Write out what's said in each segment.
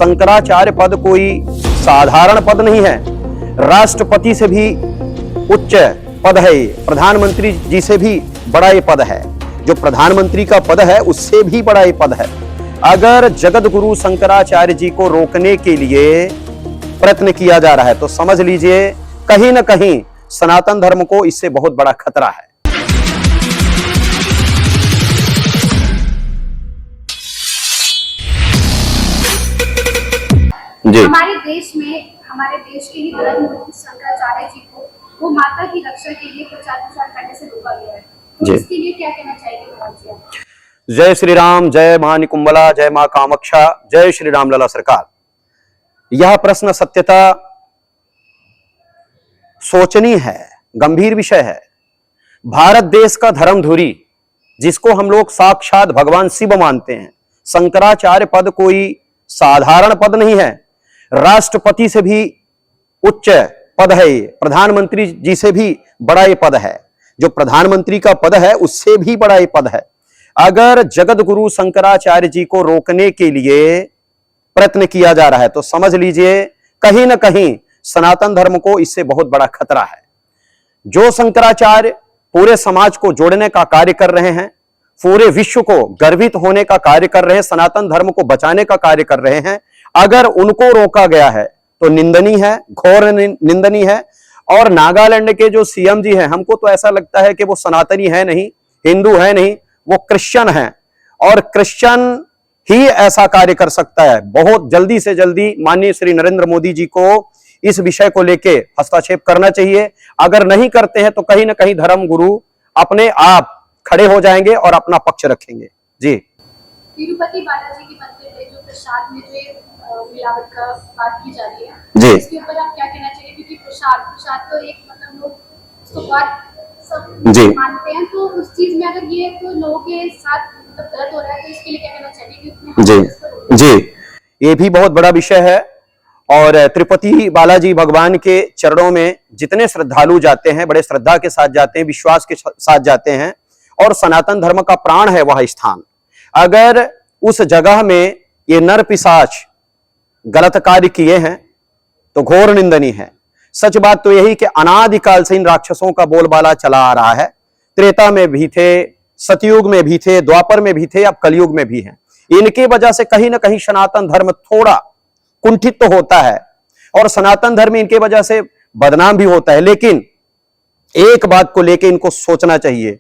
शंकराचार्य पद कोई साधारण पद नहीं है, राष्ट्रपति से भी उच्च पद है ये, प्रधानमंत्री जी से भी बड़ा ये पद है, जो प्रधानमंत्री का पद है उससे भी बड़ा ये पद है। अगर जगत गुरु शंकराचार्य जी को रोकने के लिए प्रयत्न किया जा रहा है तो समझ लीजिए कहीं ना कहीं सनातन धर्म को इससे बहुत बड़ा खतरा है। जी, हमारे देश के ही धर्म गुरु शंकराचार्य जी को वो माता की रक्षा के लिए प्रचार प्रसार करने से रोका गया है, तो इसके लिए क्या कहना चाहिए? जय श्री राम, जय मां निकुंबला, जय मां कामाक्षा, जय श्री राम लला सरकार। यह प्रश्न सत्यता सोचनीय है, गंभीर विषय है। भारत देश का धर्मधुरी, जिसको हम लोग साक्षात भगवान शिव मानते हैं, शंकराचार्य पद कोई साधारण पद नहीं है, राष्ट्रपति से भी उच्च पद है ये, प्रधानमंत्री जी से भी बड़ा ये पद है, जो प्रधानमंत्री का पद है उससे भी बड़ा ये पद है। अगर जगत गुरु शंकराचार्य जी को रोकने के लिए प्रयत्न किया जा रहा है तो समझ लीजिए कहीं ना कहीं सनातन धर्म को इससे बहुत बड़ा खतरा है। जो शंकराचार्य पूरे समाज को जोड़ने का कार्य कर रहे हैं, पूरे विश्व को गर्वित होने का कार्य कर रहे हैं, सनातन धर्म को बचाने का कार्य कर रहे हैं, अगर उनको रोका गया है तो निंदनीय है, घोर निंदनीय है। और नागालैंड के जो सीएम जी हैं, हमको तो ऐसा लगता है कि वो सनातनी है नहीं, हिंदू है नहीं, वो क्रिश्चियन है, और क्रिश्चियन ही ऐसा कार्य कर सकता है। बहुत जल्दी से जल्दी माननीय श्री नरेंद्र मोदी जी को इस विषय को लेके हस्तक्षेप करना चाहिए। अगर नहीं करते हैं तो कहीं ना कहीं धर्म गुरु अपने आप खड़े हो जाएंगे और अपना पक्ष रखेंगे। जी, तिरुपति बालाजी के मंदिर में जो प्रसाद में जो मिलावट का बात की जा रही है, जी, इसके ऊपर आप क्या कहना चाहिए? क्योंकि प्रसाद तो एक मतलब लोग उसको बहुत सब जी मानते हैं, तो उस चीज में अगर ये तो लोगों के साथ मतलब गलत हो रहा है, तो इसके लिए क्या कहना चाहिए? जी, ये भी बहुत बड़ा विषय है। और तिरुपति बालाजी भगवान के चरणों में जितने श्रद्धालु जाते हैं, बड़े श्रद्धा के साथ जाते हैं, विश्वास के साथ जाते हैं, और सनातन धर्म का प्राण है वह स्थान। अगर उस जगह में ये नर पिशाच गलत कार्य किए हैं तो घोर निंदनीय है। सच बात तो यही कि अनादिकाल से इन राक्षसों का बोलबाला चला आ रहा है। त्रेता में भी थे, सतयुग में भी थे, द्वापर में भी थे, अब कलयुग में भी हैं। इनके वजह से कहीं ना कहीं सनातन धर्म थोड़ा कुंठित तो होता है और सनातन धर्म इनके वजह से बदनाम भी होता है। लेकिन एक बात को लेकर इनको सोचना चाहिए,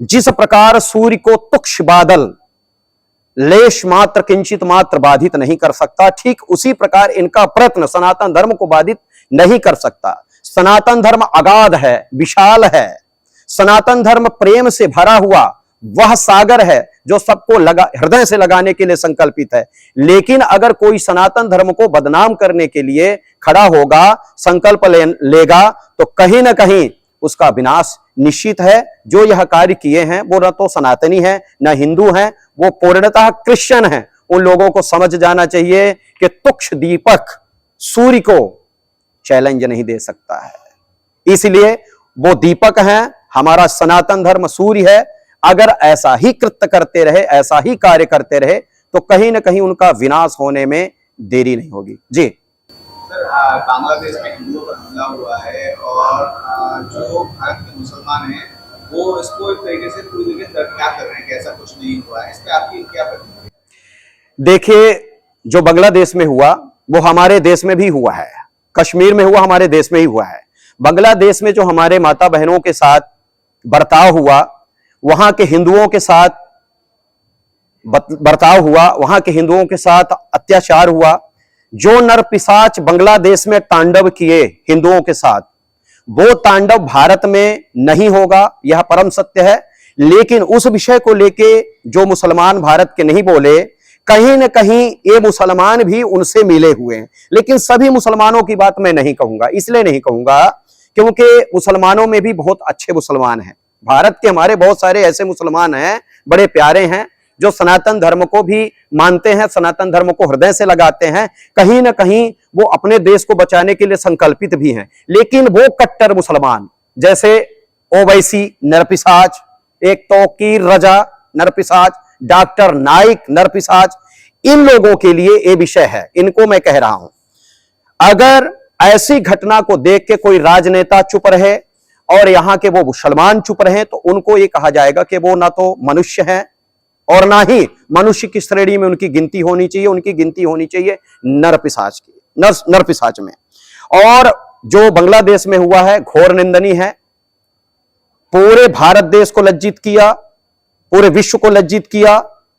जिस प्रकार सूर्य को तुक्ष बादल लेश मात्र किंचित मात्र बाधित नहीं कर सकता, ठीक उसी प्रकार इनका प्रयत्न सनातन धर्म को बाधित नहीं कर सकता। सनातन धर्म अगाध है, विशाल है। सनातन धर्म प्रेम से भरा हुआ वह सागर है जो सबको हृदय से लगाने के लिए संकल्पित है। लेकिन अगर कोई सनातन धर्म को बदनाम करने के लिए खड़ा होगा, संकल्प लेगा, तो कहीं ना कहीं उसका विनाश निश्चित है। जो यह कार्य किए हैं वो न तो सनातनी है, न हिंदू हैं, वो पूर्णतः क्रिश्चियन हैं। उन लोगों को समझ जाना चाहिए कि तुक्ष दीपक सूर्य को चैलेंज नहीं दे सकता है, इसलिए वो दीपक हैं, हमारा सनातन धर्म सूर्य है। अगर ऐसा ही कृत्य करते रहे, ऐसा ही कार्य करते रहे, तो कहीं ना कहीं उनका विनाश होने में देरी नहीं होगी। जी सर, बांग्लादेश में हिंदुओं पर हमला हुआ है और जो भारत के मुसलमान हैं वो इसको एक तरीके से पूरी तरीके दरकिनार कर रहे हैं कि ऐसा कुछ नहीं हुआ है। इस पे आपकी क्या प्रतिक्रिया? देखिए, जो बांग्लादेश में हुआ वो हमारे देश में भी हुआ है, कश्मीर में हुआ हमारे देश में ही हुआ है। बांग्लादेश में जो हमारे माता बहनों के साथ बर्ताव हुआ, वहां के हिंदुओं के साथ बर्ताव हुआ, वहां के हिंदुओं के साथ अत्याचार हुआ, जो नर पिशाच बांग्लादेश में तांडव किए हिंदुओं के साथ, वो तांडव भारत में नहीं होगा, यह परम सत्य है। लेकिन उस विषय को लेके जो मुसलमान भारत के नहीं बोले, कहीं न कहीं ये मुसलमान भी उनसे मिले हुए हैं। लेकिन सभी मुसलमानों की बात मैं नहीं कहूंगा, इसलिए नहीं कहूंगा क्योंकि मुसलमानों में भी बहुत अच्छे मुसलमान हैं। भारत के हमारे बहुत सारे ऐसे मुसलमान हैं, बड़े प्यारे हैं, जो सनातन धर्म को भी मानते हैं, सनातन धर्म को हृदय से लगाते हैं, कहीं ना कहीं वो अपने देश को बचाने के लिए संकल्पित भी हैं। लेकिन वो कट्टर मुसलमान जैसे ओवैसी नरपिशाच, एक तौकीर रजा नरपिशाच, डॉक्टर नाइक नरपिशाच, इन लोगों के लिए ये विषय है, इनको मैं कह रहा हूं। अगर ऐसी घटना को देख के कोई राजनेता चुप रहे और यहां के वो मुसलमान चुप रहे तो उनको ये कहा जाएगा कि वो ना तो मनुष्य हैं और ना ही मनुष्य की श्रेणी में उनकी गिनती होनी चाहिए। उनकी गिनती होनी चाहिए नर पिशाच की, नर पिशाच में। और जो बांग्लादेश में हुआ है घोर निंदनीय है, पूरे भारत देश को लज्जित किया, पूरे विश्व को लज्जित किया।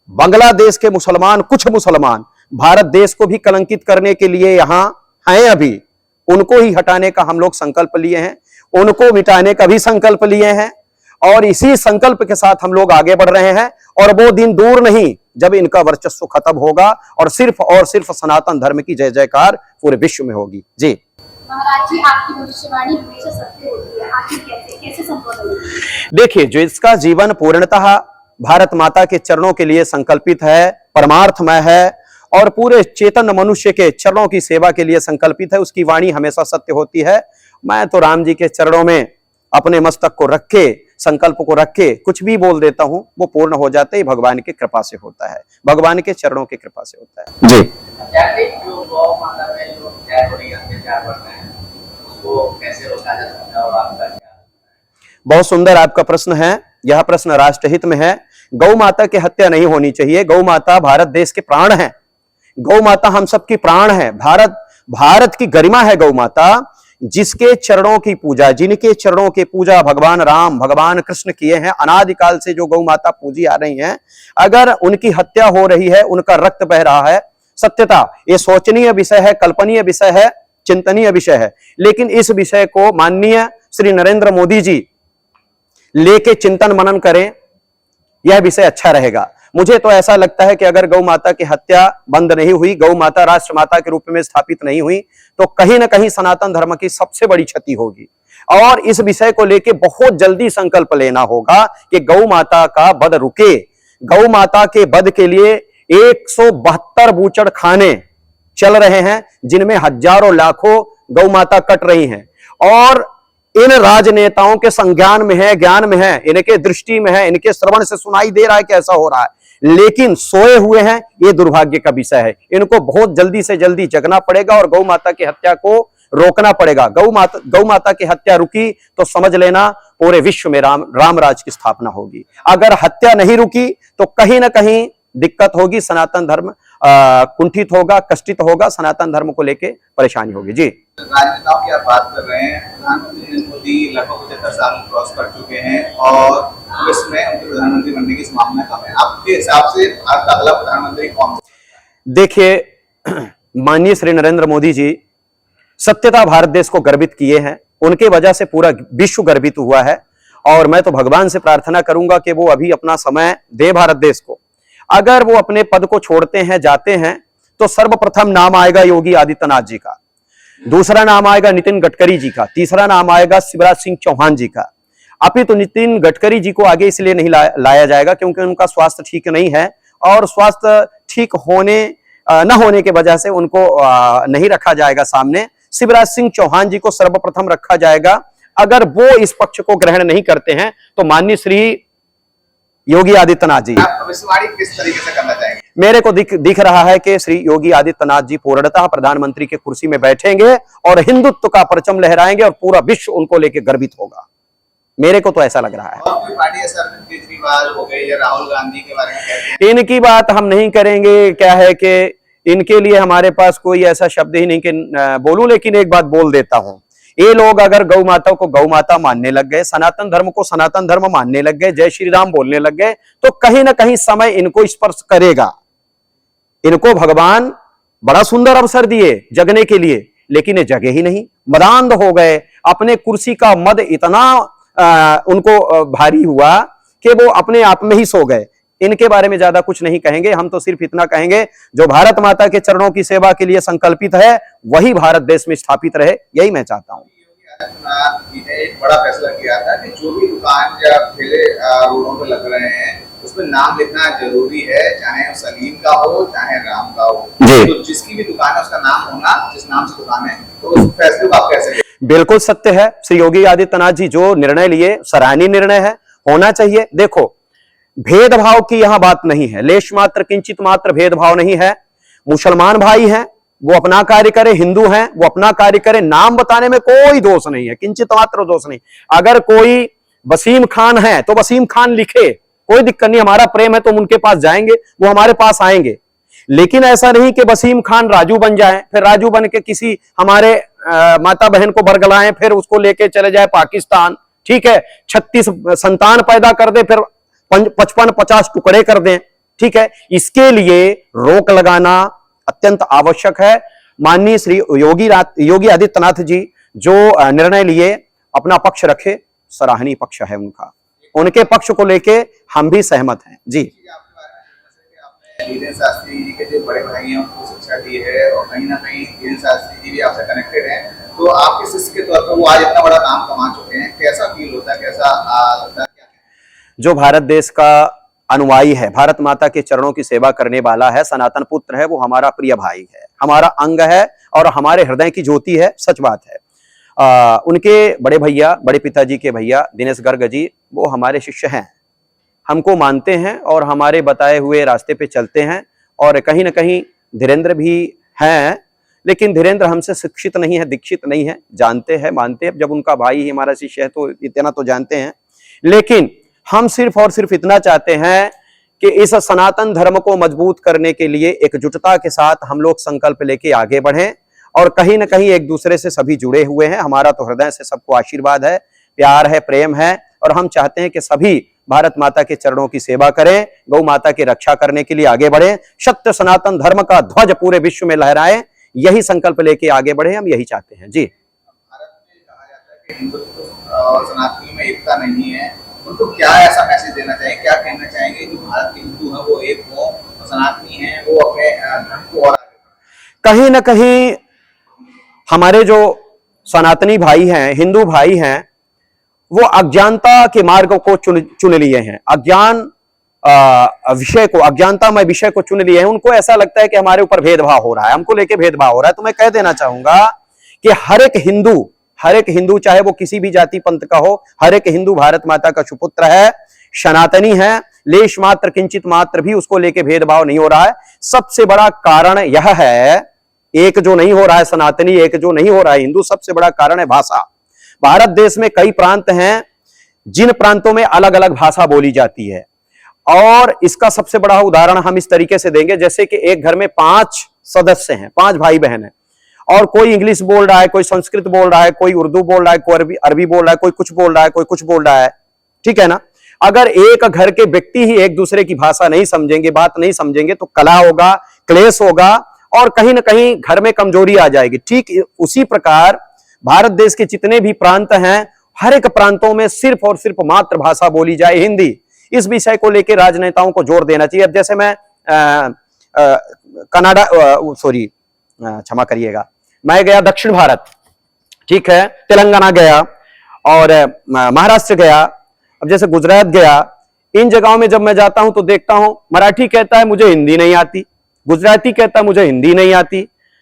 बांग्लादेश के मुसलमान, कुछ मुसलमान भारत देश को भी कलंकित करने के लिए यहां हैं अभी, उनको ही हटाने का हम लोग संकल्प लिए हैं, उनको मिटाने का भी संकल्प लिए हैं और इसी संकल्प के साथ हम लोग आगे बढ़ रहे हैं। और वो दिन दूर नहीं जब इनका वर्चस्व खत्म होगा और सिर्फ सनातन धर्म की जय जयकार पूरे विश्व में होगी। जी महाराज जी, आपकी भविष्यवाणी हमेशा सत्य होती है, आखिर कैसे संभव है? देखिए, जो इसका जीवन पूर्णतः भारत माता के चरणों के लिए संकल्पित है, परमार्थमय है और पूरे चेतन मनुष्य के चरणों की सेवा के लिए संकल्पित है, उसकी वाणी हमेशा सत्य होती है। मैं तो राम जी के चरणों में अपने मस्तक को रख के, संकल्प को रख के कुछ भी बोल देता हूं, वो पूर्ण हो जाता है। भगवान की कृपा से होता है, भगवान के चरणों की कृपा से होता है। जी, जो गौ माता में जो अत्याचार बढ़ रहे हैं उसको कैसे रोका जा सकता है और आपका क्या? बहुत सुंदर आपका प्रश्न है। यह प्रश्न राष्ट्रहित में है। गौ माता की हत्या नहीं होनी चाहिए। गौ माता भारत देश के प्राण है, गौ माता हम सबकी प्राण है, भारत की गरिमा है गौ माता। जिसके चरणों की पूजा, जिनके चरणों की पूजा भगवान राम, भगवान कृष्ण किए हैं, अनादिकाल से जो गौ माता पूजी आ रही हैं, अगर उनकी हत्या हो रही है, उनका रक्त बह रहा है, सत्यता ये शोचनीय विषय है, कल्पनीय विषय है, चिंतनीय विषय है। लेकिन इस विषय को माननीय श्री नरेंद्र मोदी जी लेके चिंतन मनन करें, यह विषय अच्छा रहेगा। मुझे तो ऐसा लगता है कि अगर गौ माता की हत्या बंद नहीं हुई, गौ माता राष्ट्र माता के रूप में स्थापित नहीं हुई, तो कहीं ना कहीं सनातन धर्म की सबसे बड़ी क्षति होगी। और इस विषय को लेके बहुत जल्दी संकल्प लेना होगा कि गौ माता का वध रुके। गौ माता के वध के लिए 172 बूचड़ खाने चल रहे हैं, जिनमें हजारों लाखों गौ माता कट रही हैं और इन राजनेताओं के संज्ञान में है, ज्ञान में है, इनके दृष्टि में है, इनके श्रवण से सुनाई दे रहा है कि ऐसा हो रहा है, लेकिन सोए हुए हैं। ये दुर्भाग्य का विषय है। इनको बहुत जल्दी से जल्दी जगना पड़ेगा और गौ माता की हत्या को रोकना पड़ेगा। गौ माता की हत्या रुकी तो समझ लेना पूरे विश्व में राम राज की स्थापना होगी। अगर हत्या नहीं रुकी तो कहीं ना कहीं दिक्कत होगी, सनातन धर्म कुंठित होगा, कष्टित होगा, सनातन धर्म को लेके परेशानी होगी। जी, राजनेताओं की आप बात कर रहे हैं। प्रधानमंत्री नरेंद्र मोदी लगभग 75 साल क्रॉस कर चुके हैं और विश्व में उनके प्रधानमंत्री बनने की संभावना कम है। आपके हिसाब से भारत का अगला प्रधानमंत्री कौन? देखिए, माननीय श्री नरेंद्र मोदी जी सत्यता भारत देश को गर्वित किए हैं, उनके वजह से पूरा विश्व गर्वित हुआ है। और मैं तो भगवान से प्रार्थना करूंगा कि वो अभी अपना समय दे भारत देश को। अगर वो अपने पद को छोड़ते हैं, जाते हैं, तो सर्वप्रथम नाम आएगा योगी आदित्यनाथ जी का, दूसरा नाम आएगा नितिन गडकरी जी का, तीसरा नाम आएगा शिवराज सिंह चौहान जी का। अभी तो नितिन गडकरी जी को आगे इसलिए नहीं लाया जाएगा क्योंकि उनका स्वास्थ्य ठीक नहीं है और स्वास्थ्य ठीक होने न होने के वजह से उनको नहीं रखा जाएगा सामने। शिवराज सिंह चौहान जी को सर्वप्रथम रखा जाएगा। अगर वो इस पक्ष को ग्रहण नहीं करते हैं तो माननीय श्री योगी आदित्यनाथ जी, भविष्यवाणी किस तरीके से करना चाहेंगे? मेरे को दिख रहा है कि श्री योगी आदित्यनाथ जी पूर्णतः प्रधानमंत्री की कुर्सी में बैठेंगे और हिंदुत्व का परचम लहराएंगे और पूरा विश्व उनको लेकर गर्वित होगा। मेरे को तो ऐसा लग रहा है। और कोई पार्टी है, अरविंद केजरीवाल हो गए या राहुल गांधी के बारे में कहते हैं? इनकी बात हम नहीं करेंगे। क्या है कि इनके लिए हमारे पास कोई ऐसा शब्द ही नहीं कि बोलूं, लेकिन एक बात बोल देता हूं। ये लोग अगर गौ माता को गौ माता मानने लग गए, सनातन धर्म को सनातन धर्म मानने लग गए, जय श्री राम बोलने लग गए, तो कहीं ना कहीं समय इनको स्पर्श करेगा। इनको भगवान बड़ा सुंदर अवसर दिए जगने के लिए, लेकिन ये जगे ही नहीं, मदांध हो गए। अपने कुर्सी का मद इतना उनको भारी हुआ कि वो अपने आप में ही सो गए। इनके बारे में ज्यादा कुछ नहीं कहेंगे। हम तो सिर्फ इतना कहेंगे, जो भारत माता के चरणों की सेवा के लिए संकल्पित है वही भारत देश में स्थापित रहे, यही मैं चाहता हूँ। ने एक बड़ा फैसला किया था कि जो भी दुकान या ठेले रोडों पे लग रहे हैं उसमें नाम लिखना जरूरी है, चाहे वो सलीम का हो चाहे राम का हो। तो जिसकी भी दुकान है उसका नाम होना, जिस नाम से दुकान है, तो उस फैसले को आप कैसे? बिल्कुल सत्य है। श्री योगी आदित्यनाथ जी जो निर्णय लिए, सराहनीय निर्णय है, होना चाहिए। देखो, भेदभाव की यहां बात नहीं है, लेश मात्र किंचित मात्र भेदभाव नहीं है। मुसलमान भाई हैं, वो अपना कार्य करे, हिंदू हैं वो अपना कार्य करे, नाम बताने में कोई दोष नहीं है, किंचित मात्र दोष नहीं। अगर कोई वसीम खान है तो वसीम खान लिखे, कोई दिक्कत नहीं, हमारा प्रेम है तो हम उनके पास जाएंगे, वो हमारे पास आएंगे। लेकिन ऐसा नहीं कि वसीम खान राजू बन जाए, फिर राजू बन के किसी हमारे माता बहन को बरगलाएं, फिर उसको लेके चले जाए पाकिस्तान, ठीक है, 36 संतान पैदा कर दे, फिर 55-50 टुकड़े कर दें, ठीक है। इसके लिए रोक लगाना अत्यंत आवश्यक है। माननीय श्री योगी आदित्यनाथ जी जो निर्णय लिए, अपना पक्ष रखे, सराहनीय पक्ष है उनका, उनके पक्ष को लेके हम भी सहमत हैं जी। धीरेन्द्र शास्त्री जी के जो बड़े भाई हैं उनको शिक्षा दी है और कहीं ना कहीं धीरेन्द्र शास्त्री जी भी आपसे कनेक्टेड हैं, तो आपके शिष्य के तौर पर वो आज इतना बड़ा नाम कमा चुके हैं, कैसा फील होता है, कैसा लगता है? जो भारत देश का अनुयायी है, भारत माता के चरणों की सेवा करने वाला है, सनातन पुत्र है, वो हमारा प्रिय भाई है, हमारा अंग है और हमारे हृदय की ज्योति है, सच बात है। उनके बड़े भैया, बड़े पिताजी के भैया दिनेश गर्ग जी, वो हमारे शिष्य हैं, हमको मानते हैं और हमारे बताए हुए रास्ते पे चलते हैं। और कहीं ना कहीं धीरेन्द्र भी हैं, लेकिन धीरेन्द्र हमसे शिक्षित नहीं है, दीक्षित नहीं है, जानते हैं, मानते हैं, जब उनका भाई ही हमारा शिष्य है तो इतना तो जानते हैं। लेकिन हम सिर्फ और सिर्फ इतना चाहते हैं कि इस सनातन धर्म को मजबूत करने के लिए एकजुटता के साथ हम लोग संकल्प लेके आगे बढ़ें। और कहीं ना कहीं एक दूसरे से सभी जुड़े हुए हैं, हमारा तो हृदय से सबको आशीर्वाद है, प्यार है, प्रेम है, और हम चाहते हैं कि सभी भारत माता के चरणों की सेवा करें, गौ माता की रक्षा करने के लिए आगे बढ़ें, सत्य सनातन धर्म का ध्वज पूरे विश्व में लहराएं, यही संकल्प लेके आगे बढ़े, हम यही चाहते हैं जी। भारत में कहा जाता है कि हिंदुत्व और सनातनी में एकता नहीं है, उनको क्या ऐसा मैसेज देना चाहिए, क्या कहना चाहेंगे जो भारत के हिंदू हैं वो एक हो और सनातनी हैं वो अपने धर्म को और कहीं ना कहीं हमारे जो सनातनी भाई हैं, हिंदू भाई हैं, वो अज्ञानता के मार्ग को चुन लिए हैं, अज्ञानता में विषय को चुन लिए हैं। उनको ऐसा लगता है कि हमारे ऊपर भेदभाव हो रहा है, हमको लेके भेदभाव हो रहा है। तो मैं कह देना चाहूंगा कि हर एक हिंदू चाहे वो किसी भी जाति पंथ का हो, हर एक हिंदू भारत माता का सुपुत्र है, सनातनी है, लेश मात्र किंचित मात्र भी उसको लेके भेदभाव नहीं हो रहा है। सबसे बड़ा कारण यह है, एक जो नहीं हो रहा है सनातनी, एक जो नहीं हो रहा है हिंदू, सबसे बड़ा कारण है भाषा। भारत देश में कई प्रांत हैं, जिन प्रांतों में अलग अलग भाषा बोली जाती है, और इसका सबसे बड़ा उदाहरण हम इस तरीके से देंगे, जैसे कि एक घर में 5 सदस्य हैं, 5 भाई बहन हैं, और कोई इंग्लिश बोल रहा है, कोई संस्कृत बोल रहा है, कोई उर्दू बोल रहा है, कोई अरबी बोल रहा है, कोई कुछ बोल रहा है, कोई कुछ बोल रहा है, ठीक है ना। अगर एक घर के व्यक्ति ही एक दूसरे की भाषा नहीं समझेंगे, बात नहीं समझेंगे, तो कलह होगा, क्लेश होगा, और कहीं ना कहीं घर में कमजोरी आ जाएगी। ठीक उसी प्रकार भारत देश के जितने भी प्रांत हैं, हर एक प्रांतों में सिर्फ और सिर्फ मातृभाषा बोली जाए, हिंदी। इस विषय को लेकर राजनेताओं को जोर देना चाहिए। अब जैसे मैं कनाडा, सॉरी क्षमा करिएगा, मैं गया दक्षिण भारत, ठीक है, तेलंगाना गया और महाराष्ट्र गया, अब जैसे गुजरात गया, इन जगहों में जब मैं जाता हूं तो देखता हूं मराठी कहता है मुझे हिंदी नहीं आती, गुजराती कहता है मुझे हिंदी नहीं आती,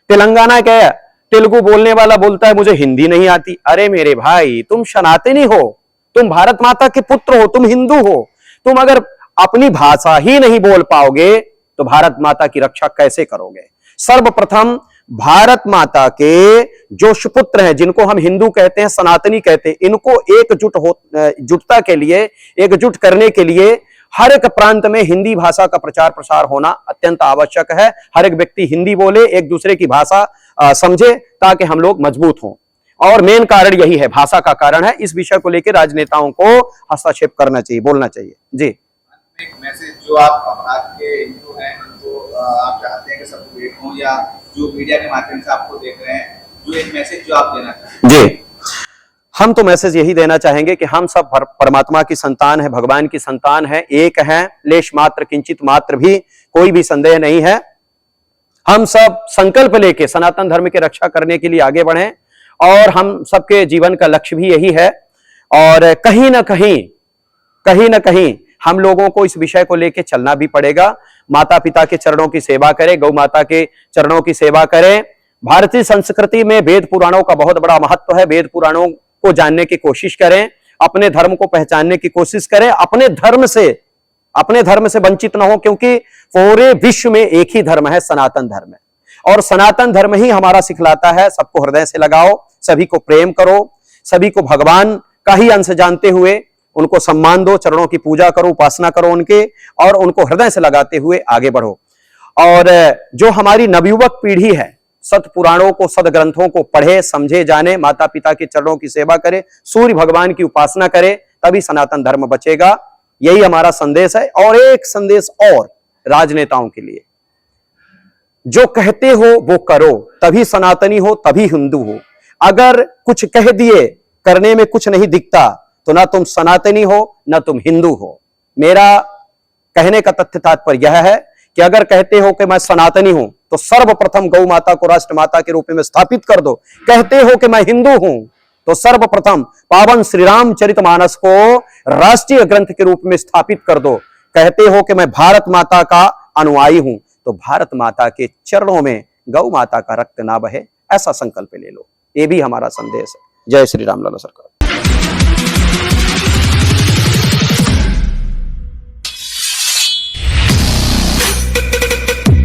तेलंगाना गया तेलुगु बोलने वाला बोलता है मुझे हिंदी नहीं आती। अरे मेरे भाई, तुम सनातनी हो, तुम भारत माता के पुत्र हो, तुम हिंदू हो, तुम अगर अपनी भाषा ही नहीं बोल पाओगे तो भारत माता की रक्षा कैसे करोगे? सर्वप्रथम भारत माता के जो सुपुत्र हैं, जिनको हम हिंदू कहते हैं, सनातनी कहते हैं, इनको एकजुटता के लिए, एकजुट करने के लिए हर एक प्रांत में हिंदी भाषा का प्रचार प्रसार होना अत्यंत आवश्यक है। हर एक व्यक्ति हिंदी बोले, एक दूसरे की भाषा समझे, ताकि हम लोग मजबूत हों। और मेन कारण यही है, भाषा का कारण है। इस विषय को लेकर राजनेताओं को हस्तक्षेप करना चाहिए, बोलना चाहिए जी। एक मैसेज जो आप भारत के हिंदू हैं, जो आप चाहते हैं कि सब एक हों, या जो मीडिया के माध्यम से आपको देख रहे हैं, जो एक मैसेज जो आप देना चाहते हैं? जी, हम तो मैसेज यही देना चाहेंगे कि हम सब परमात्मा की संतान है, भगवान की संतान है, एक हैं, लेश मात्र किंचित मात्र भी कोई भी संदेह नहीं है। हम सब संकल्प लेके सनातन धर्म की रक्षा करने के लिए आगे बढ़ें, और हम सबके जीवन का लक्ष्य भी यही है। और कहीं ना कहीं हम लोगों को इस विषय को लेके चलना भी पड़ेगा। माता पिता के चरणों की सेवा करें, गौ माता के चरणों की सेवा करें। भारतीय संस्कृति में वेद पुराणों का बहुत बड़ा महत्व है। वेद पुराणों को जानने की कोशिश करें, अपने धर्म को पहचानने की कोशिश करें, अपने धर्म से अपने धर्म से वंचित ना हो, क्योंकि पूरे विश्व में एक ही धर्म है, सनातन धर्म है। और सनातन धर्म ही हमारा सिखलाता है सबको हृदय से लगाओ, सभी को प्रेम करो, सभी को भगवान का ही अंश जानते हुए उनको सम्मान दो, चरणों की पूजा करो, उपासना करो उनके, और उनको हृदय से लगाते हुए आगे बढ़ो। और जो हमारी नवयुवक पीढ़ी है, सत पुराणों को, सद ग्रंथों को पढ़े, समझे, जाने, माता पिता के चरणों की सेवा करे, सूर्य भगवान की उपासना करे, तभी सनातन धर्म बचेगा। यही हमारा संदेश है। और एक संदेश और राजनेताओं के लिए, जो कहते हो वो करो, तभी सनातनी हो, तभी हिंदू हो। अगर कुछ कह दिए, करने में कुछ नहीं दिखता, तो ना तुम सनातनी हो, ना तुम हिंदू हो। मेरा कहने का तथ्य तात्पर्य यह है कि अगर कहते हो कि मैं सनातनी हूं, तो सर्वप्रथम गौ माता को राष्ट्र माता के रूप में स्थापित कर दो। कहते हो कि मैं हिंदू हूं, तो सर्वप्रथम पावन श्री रामचरितमानस को राष्ट्रीय ग्रंथ के रूप में स्थापित कर दो। कहते हो कि मैं भारत माता का अनुयायी हूं, तो भारत माता के चरणों में गौ माता का रक्त ना बहे, ऐसा संकल्प ले लो। ये भी हमारा संदेश है। जय श्री राम लाला सरकार।